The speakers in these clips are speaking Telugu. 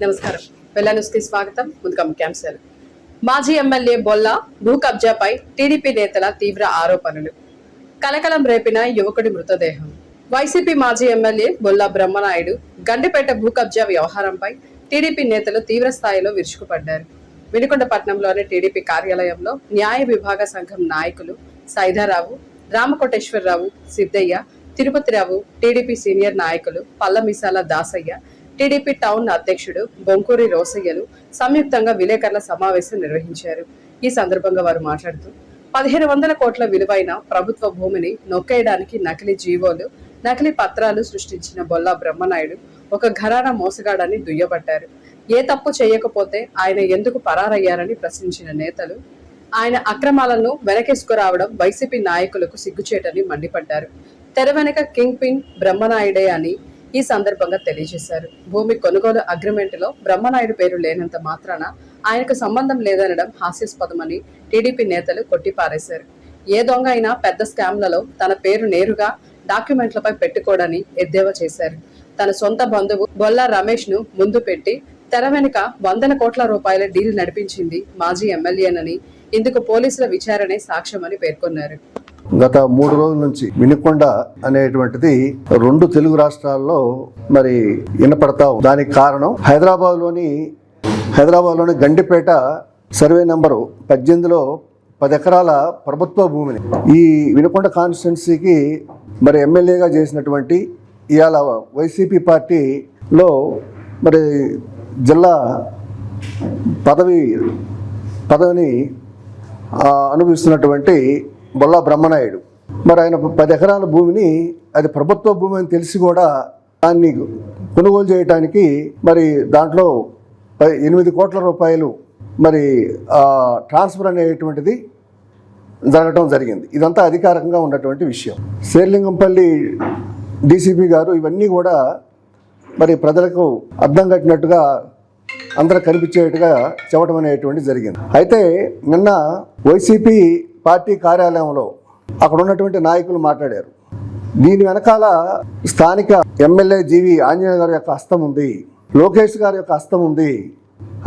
నమస్కారం. వెల్లా న్యూస్ కి స్వాగతం. ముందుగా ముఖ్యాంశాలు. మాజీ ఎమ్మెల్యే బొల్ల భూ కబ్జాపై టీడీపీ నేతల తీవ్ర ఆరోపణలు. కలకలం రేపిన యువకుడి మృతదేహం. వైసీపీ మాజీ ఎమ్మెల్యే బొల్ల బ్రహ్మనాయుడు గండిపేట భూ కబ్జా వ్యవహారంపై టీడీపీ నేతలు తీవ్ర స్థాయిలో విరుచుకుపడ్డారు. వినుకొండపట్నంలోని టీడీపీ కార్యాలయంలో న్యాయ విభాగ సంఘం నాయకులు సైదారావు, రామకోటేశ్వరరావు, సిద్దయ్య, తిరుపతిరావు, టీడీపీ సీనియర్ నాయకులు పల్లమిసాల దాసయ్య, టీడీపీ టౌన్ అధ్యక్షుడు బొంకూరి రోసయ్యలు సంయుక్తంగా విలేకరుల సమావేశం నిర్వహించారు. ఈ సందర్భంగా వారు మాట్లాడుతూ 1500 కోట్ల విలువైన ప్రభుత్వ భూమిని నొక్కేయడానికి నకిలీ జీవోలు, నకిలీ పత్రాలు సృష్టించిన బొల్ల బ్రహ్మనాయుడు ఒక ఘరానా మోసగాడని దుయ్యబట్టారు. ఏ తప్పు చేయకపోతే ఆయన ఎందుకు పరారయ్యారని ప్రశ్నించిన నేతలు ఆయన అక్రమాలను వెనకేసుకురావడం వైసీపీ నాయకులకు సిగ్గుచేటని మండిపడ్డారు. తెర వెనక కింగ్ పిన్ బ్రహ్మనాయుడే అని ఈ సందర్భంగా తెలియజేశారు. భూమి కొనుగోలు అగ్రిమెంట్ లో బ్రహ్మనాయుడు పేరు లేనంత మాత్రాన ఆయనకు సంబంధం లేదనడం హాస్యాస్పదమని టీడీపీ నేతలు కొట్టిపారేశారు. ఏ దొంగ అయినా పెద్ద స్కామ్లలో తన పేరు నేరుగా డాక్యుమెంట్లపై పెట్టుకోడని ఎద్దేవా చేశారు. తన సొంత బంధువు బొల్ల రమేష్ ను ముందు పెట్టి తెర వెనుక 100 కోట్ల రూపాయల డీల్ నడిపించింది మాజీ ఎమ్మెల్యేనని, ఇందుకు పోలీసుల విచారణే సాక్ష్యమని పేర్కొన్నారు. గత 3 రోజుల నుంచి వినుకొండ అనేటువంటిది 2 తెలుగు రాష్ట్రాల్లో మరి వినపడతా ఉంది. దానికి కారణం హైదరాబాద్లోని గండిపేట సర్వే నంబరు 18లో 10 ఎకరాల ప్రభుత్వ భూమిని ఈ వినుకొండ కాన్స్టిట్యున్సీకి మరి ఎమ్మెల్యేగా చేసినటువంటి ఇవాళ వైసీపీ పార్టీలో మరి జిల్లా పదవిని అనుభవిస్తున్నటువంటి బొల్ల బ్రహ్మనాయుడు మరి ఆయన 10 ఎకరాల భూమిని అది ప్రభుత్వ భూమి అని తెలిసి కూడా దాన్ని కొనుగోలు చేయడానికి మరి దాంట్లో 8 కోట్ల రూపాయలు మరి ట్రాన్స్ఫర్ అనేటువంటిది జరగటం జరిగింది. ఇదంతా అధికారికంగా ఉన్నటువంటి విషయం. శేర్లింగంపల్లి డీసీపీ గారు ఇవన్నీ కూడా మరి ప్రజలకు అర్థం కట్టినట్టుగా అందరూ కనిపించేట్టుగా చెప్పడం అనేటువంటి జరిగింది. అయితే నిన్న వైసీపీ పార్టీ కార్యాలయంలో అక్కడ ఉన్నటువంటి నాయకులు మాట్లాడారు. దీని వెనకాల స్థానిక ఎమ్మెల్యే జీవి ఆంజనేయ గారి యొక్క హస్తం ఉంది, లోకేష్ గారి యొక్క హస్తం ఉంది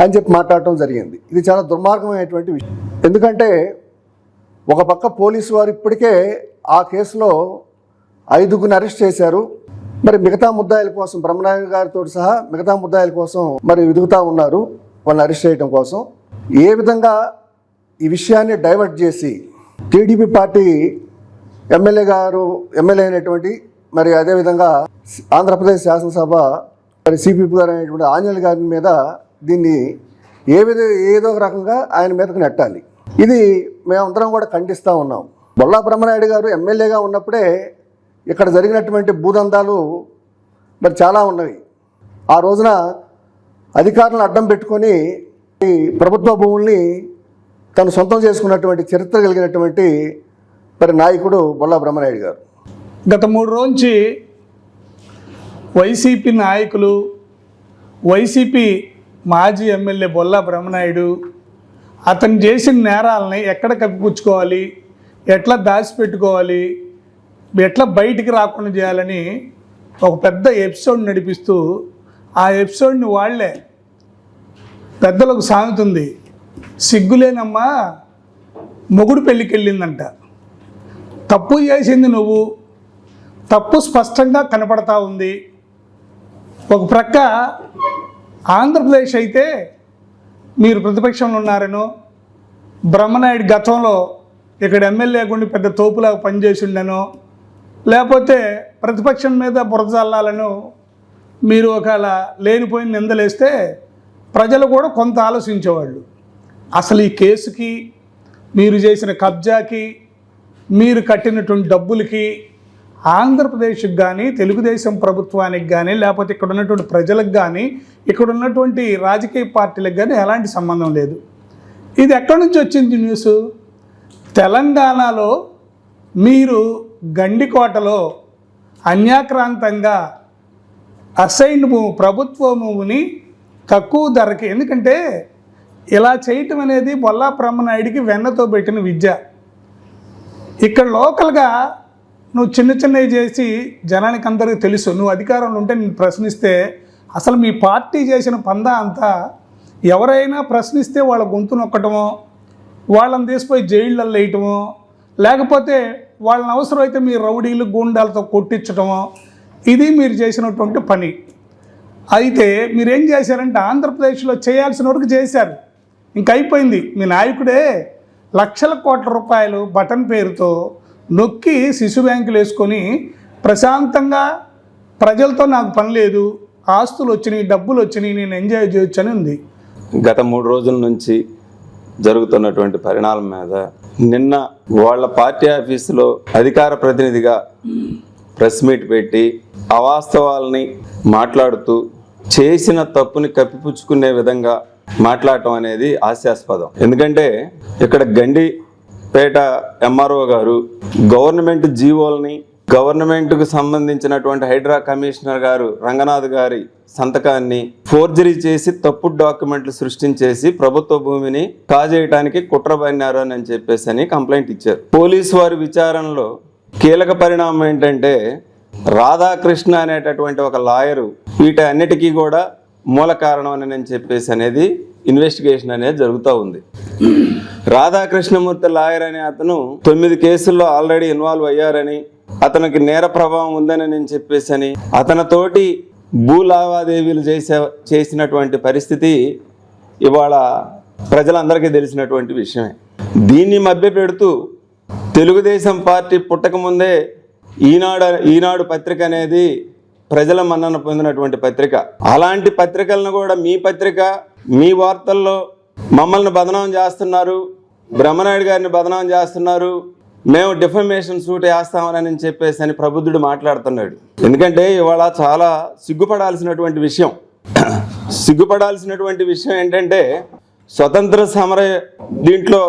అని చెప్పి మాట్లాడటం జరిగింది. ఇది చాలా దుర్మార్గమైనటువంటి విషయం. ఎందుకంటే ఒక పక్క పోలీసు వారు ఇప్పటికే ఆ కేసులో 5గురిని అరెస్ట్ చేశారు. మరి మిగతా ముద్దాయిల కోసం బ్రహ్మనాయుడు గారితో సహా మిగతా ముద్దాయిల కోసం మరి వెతుకుతూ ఉన్నారు, వాళ్ళని అరెస్ట్ చేయడం కోసం. ఏ విధంగా ఈ విషయాన్ని డైవర్ట్ చేసి టీడీపీ పార్టీ ఎమ్మెల్యే అయినటువంటి మరి అదేవిధంగా ఆంధ్రప్రదేశ్ శాసనసభ మరి సిపిపి గారు అనేటువంటి ఆంజనేయులు గారి మీద దీన్ని ఏదో ఒక రకంగా ఆయన మీదకు నెట్టాలి. ఇది మేమందరం కూడా ఖండిస్తూ ఉన్నాం. బొల్ల బ్రహ్మనాయుడు గారు ఎమ్మెల్యేగా ఉన్నప్పుడే ఇక్కడ జరిగినటువంటి భూదందాలు మరి చాలా ఉన్నవి. ఆ రోజున అధికారులను అడ్డం పెట్టుకొని ఈ ప్రభుత్వ భూముల్ని తను సొంతం చేసుకున్నటువంటి చరిత్ర కలిగినటువంటి మరి నాయకుడు బొల్ల బ్రహ్మనాయుడు గారు. గత 3 రోజుల నుంచి వైసీపీ నాయకులు, వైసీపీ మాజీ ఎమ్మెల్యే బొల్ల బ్రహ్మనాయుడు అతను చేసిన నేరాలని ఎక్కడ కప్పిపుచ్చుకోవాలి, ఎట్లా దాచిపెట్టుకోవాలి, ఎట్లా బయటికి రాకుండా చేయాలని ఒక పెద్ద ఎపిసోడ్ నడిపిస్తూ ఆ ఎపిసోడ్ని వాళ్లే పెద్దలకు సాగుతుంది. సిగ్గులేనమ్మా మొగుడు పెళ్ళికి వెళ్ళిందంట. తప్పు చేసింది నువ్వు, తప్పు స్పష్టంగా కనపడతా ఉంది. ఒక ప్రక్క ఆంధ్రప్రదేశ్ అయితే మీరు ప్రతిపక్షంలో ఉన్నారనో, బ్రహ్మనాయుడు గతంలో ఇక్కడ ఎమ్మెల్యే గుండి పెద్ద తోపులాగా పనిచేసి ఉండనో, లేకపోతే ప్రతిపక్షం మీద బురద చల్లాలను మీరు ఒకవేళ లేనిపోయిన నిందలేస్తే ప్రజలు కూడా కొంత ఆలోచించేవాళ్ళు. అసలు ఈ కేసుకి, మీరు చేసిన కబ్జాకి, మీరు కట్టినటువంటి డబ్బులకి ఆంధ్రప్రదేశ్కి కానీ, తెలుగుదేశం ప్రభుత్వానికి కానీ, లేకపోతే ఇక్కడ ఉన్నటువంటి ప్రజలకు కానీ, ఇక్కడ ఉన్నటువంటి రాజకీయ పార్టీలకు కానీ ఎలాంటి సంబంధం లేదు. ఇది ఎక్కడి నుంచి వచ్చింది న్యూస్? తెలంగాణలో మీరు గండికోటలో అన్యాక్రాంతంగా అసైన్ భూమి, ప్రభుత్వ భూమిని తక్కువ ధరకి, ఎందుకంటే ఇలా చేయటం అనేది బొల్ల బ్రహ్మనాయుడికి వెన్నతో పెట్టిన విద్య. ఇక్కడ లోకల్గా నువ్వు చిన్నవి చేసి జనానికి అందరికీ తెలుసు. నువ్వు అధికారంలో ఉంటే నేను ప్రశ్నిస్తే అసలు మీ పార్టీ చేసిన పందా అంతా ఎవరైనా ప్రశ్నిస్తే వాళ్ళ గొంతు నొక్కటమో, వాళ్ళని తీసిపోయి జైళ్ళల్లో వేయటమో, లేకపోతే వాళ్ళని అవసరమైతే మీ రౌడీలు గూండాలతో కొట్టించటమో, ఇది మీరు చేసినటువంటి పని. అయితే మీరేం చేశారంటే ఆంధ్రప్రదేశ్లో చేయాల్సిన వరకు చేశారు, ఇంక అయిపోయింది. మీ నాయకుడే లక్షల కోట్ల రూపాయలు బటన్ పేరుతో నొక్కి శిశు బ్యాంకులు వేసుకొని ప్రశాంతంగా ప్రజలతో నాకు పని లేదు, ఆస్తులు వచ్చినాయి, డబ్బులు వచ్చినాయి, నేను ఎంజాయ్ చేయొచ్చు అని ఉంది. గత 3 రోజుల నుంచి జరుగుతున్నటువంటి పరిణామం మీద నిన్న వాళ్ళ పార్టీ ఆఫీసులో అధికార ప్రతినిధిగా ప్రెస్ మీట్ పెట్టి అవాస్తవాలని మాట్లాడుతూ చేసిన తప్పుని కప్పిపుచ్చుకునే విధంగా మాట్లాడటం అనేది హాస్యాస్పదం. ఎందుకంటే ఇక్కడ గండిపేట ఎంఆర్ఓ గారు గవర్నమెంట్ జీవోల్ని, గవర్నమెంట్కు సంబంధించినటువంటి హైడ్రా కమిషనర్ గారు రంగనాథ్ గారి సంతకాన్ని ఫోర్జరీ చేసి తప్పుడు డాక్యుమెంట్లు సృష్టించేసి ప్రభుత్వ భూమిని కాజేయడానికి కుట్ర పన్నారు అని చెప్పేసి కంప్లైంట్ ఇచ్చారు. పోలీసు వారి విచారణలో కీలక పరిణామం ఏంటంటే రాధాకృష్ణ అనేటటువంటి ఒక లాయరు వీటన్నిటికీ కూడా మూల కారణం అని చెప్పేసి అనేది ఇన్వెస్టిగేషన్ అనేది జరుగుతూ ఉంది. రాధాకృష్ణమూర్తి లాయర్ అనే అతను 9 కేసుల్లో ఆల్రెడీ ఇన్వాల్వ్ అయ్యారని, అతనికి నేర ప్రభావం ఉందని చెప్పేసి అని అతనితోటి భూ లావాదేవీలు చేసినటువంటి పరిస్థితి ఇవాళ ప్రజలందరికీ తెలిసినటువంటి విషయమే. దీన్ని మభ్యపెడుతూ తెలుగుదేశం పార్టీ పుట్టకముందే ఈనాడు పత్రిక అనేది ప్రజల మన్నన పొందినటువంటి పత్రిక. అలాంటి పత్రికలను కూడా మీ పత్రిక, మీ వార్తల్లో మమ్మల్ని బదనాం చేస్తున్నారు, బ్రహ్మనాయుడు గారిని బదనాం చేస్తున్నారు, మేము డిఫమేషన్ సూట్ వేస్తామని చెప్పేసి అని ప్రబుద్ధుడు మాట్లాడుతున్నాడు. ఎందుకంటే ఇవాళ చాలా సిగ్గుపడాల్సినటువంటి విషయం ఏంటంటే స్వతంత్ర సమర దీంట్లో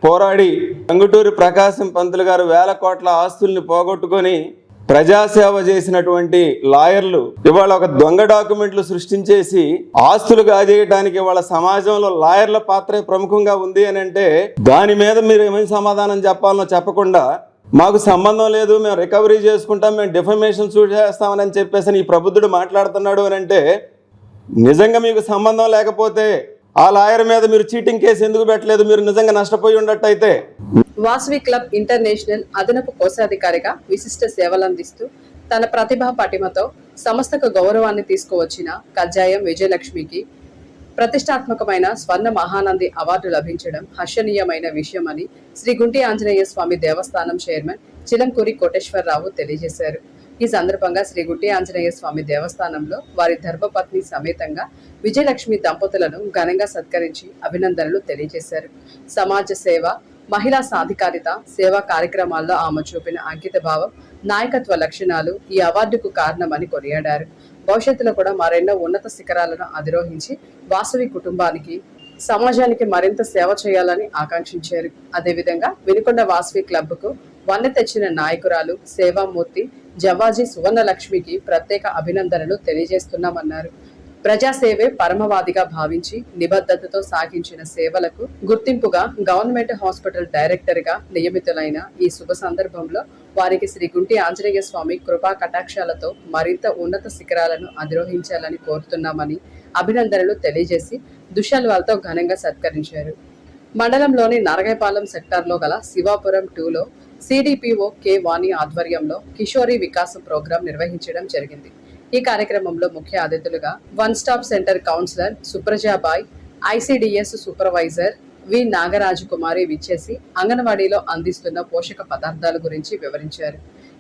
పోరాడి టంగుటూరి ప్రకాశం పంతులు గారు వేల కోట్ల ఆస్తుల్ని పోగొట్టుకొని ప్రజాసేవ చేసినటువంటి లాయర్లు ఇవాళ ఒక దొంగ డాక్యుమెంట్లు సృష్టించేసి ఆస్తులు కాజేయడానికి ఇవాళ సమాజంలో లాయర్ల పాత్ర ప్రముఖంగా ఉంది అని అంటే దాని మీద మీరు ఏమైనా సమాధానం చెప్పాలనో చెప్పకుండా మాకు సంబంధం లేదు, మేము రికవరీ చేసుకుంటాం, మేము డిఫమేషన్ సూట్ చేస్తామని చెప్పేసి ఈ ప్రబుద్ధుడు మాట్లాడుతున్నాడు అని అంటే నిజంగా మీకు సంబంధం లేకపోతే ఆ లాయర్ మీద మీరు చీటింగ్ కేసు ఎందుకు పెట్టలేదు? మీరు నిజంగా నష్టపోయి ఉన్నట్టయితే. వాసవి క్లబ్ ఇంటర్నేషనల్ అదనపు కోశాధికారిగా విశిష్ట సేవలందిస్తూ తన ప్రతిభా పటిమతో సంస్థకు గౌరవాన్ని తీసుకువచ్చిన కజ్జాయం విజయలక్ష్మికి ప్రతిష్టాత్మకమైన స్వర్ణ మహానంది అవార్డు లభించడం హర్షణీయమైన విషయమని శ్రీ గుంటి ఆంజనేయ స్వామి దేవస్థానం చైర్మన్ చిలంకూరి కోటేశ్వరరావు తెలియజేశారు. ఈ సందర్భంగా శ్రీ గుంటి ఆంజనేయ స్వామి దేవస్థానంలో వారి ధర్మపత్ని సమేతంగా విజయలక్ష్మి దంపతులను ఘనంగా సత్కరించి అభినందనలు తెలియజేశారు. సమాజ సేవ, మహిళా సాధికారిత, సేవా కార్యక్రమాల్లో ఆమె చూపిన అంకిత భావం, నాయకత్వ లక్షణాలు ఈ అవార్డుకు కారణమని కొనియాడారు. భవిష్యత్తులో కూడా మరెన్నో ఉన్నత శిఖరాలను అధిరోహించి వాసవి కుటుంబానికి, సమాజానికి మరింత సేవ చేయాలని ఆకాంక్షించారు. అదేవిధంగా వినుకొండ వాసవి క్లబ్కు వన్నె తెచ్చిన నాయకురాలు సేవామూర్తి జవాజీ సువర్ణలక్ష్మికి ప్రత్యేక అభినందనలు తెలియజేస్తున్నామన్నారు. ప్రజాసేవే పరమవాదిగా భావించి నిబద్ధతతో సాగించిన సేవలకు గుర్తింపుగా గవర్నమెంట్ హాస్పిటల్ డైరెక్టర్ గా నియమితులైన ఈ శుభ సందర్భంలో వారికి శ్రీ గుంటి ఆంజనేయ స్వామి కృపా కటాక్షాలతో మరింత ఉన్నత శిఖరాలను అధిరోహించాలని కోరుతున్నామని అభినందనలు తెలియజేసి దుశ్శాలువాలతో ఘనంగా సత్కరించారు. మండలంలోని నారగాయపాలెం సెక్టార్లో గల శివాపురం 2లో సిడిపిఓ కె వాణి ఆధ్వర్యంలో కిషోరీ వికాసం ప్రోగ్రాం నిర్వహించడం జరిగింది. ఈ కార్యక్రమంలో ముఖ్య అతిథులుగా one stop centre counsellor Suprajabai, ICDS supervisor V Nagaraju Kumari విచ్చేసి అంగన్వాడీలో అందిస్తున్న పోషక పదార్థాల గురించి వివరించారు.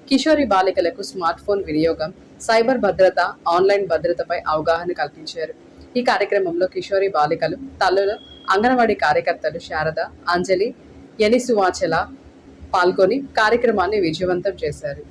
కిషోరీ బాలికలకు స్మార్ట్ ఫోన్ వినియోగం, సైబర్ భద్రత, ఆన్లైన్ భద్రతపై అవగాహన కల్పించారు. ఈ కార్యక్రమంలో కిషోరీ బాలికలు, తల్లులు, అంగన్వాడీ కార్యకర్తలు శారద, అంజలి, యనిసువాచల పాల్గొని కార్యక్రమాన్ని విజయవంతం చేశారు.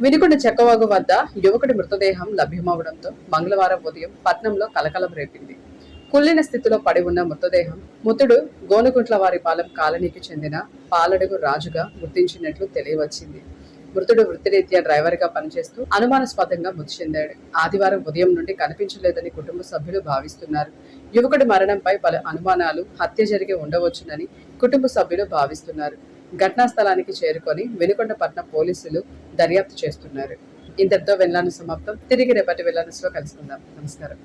వినుకొండ చెక్కవాగు వద్ద యువకుడి మృతదేహం లభ్యమవడంతో మంగళవారం ఉదయం పట్నంలో కలకలం రేపింది. కుళ్ళిన స్థితిలో పడి ఉన్న మృతదేహం మృతుడు గోనుగుంట్లవారిపాలెం కాలనీకి చెందిన పాలడుగు రాజుగా గుర్తించినట్లు తెలియవచ్చింది. మృతుడు వృత్తిరీత్యా డ్రైవర్ గా పనిచేస్తూ అనుమానాస్పదంగా మృతి చెందాడు. ఆదివారం ఉదయం నుండి కనిపించలేదని కుటుంబ సభ్యులు భావిస్తున్నారు. యువకుడి మరణంపై పలు అనుమానాలు హత్య జరిగి ఉండవచ్చునని కుటుంబ సభ్యులు భావిస్తున్నారు. ఘటనా స్థలానికి చేరుకొని వినుకొండ పట్నం పోలీసులు దర్యాప్తు చేస్తున్నారు. ఇంతటితో వెళ్లాను సమాప్తం. తిరిగి రేపటి వెళ్లానులో కలుసుకుందాం. నమస్కారం.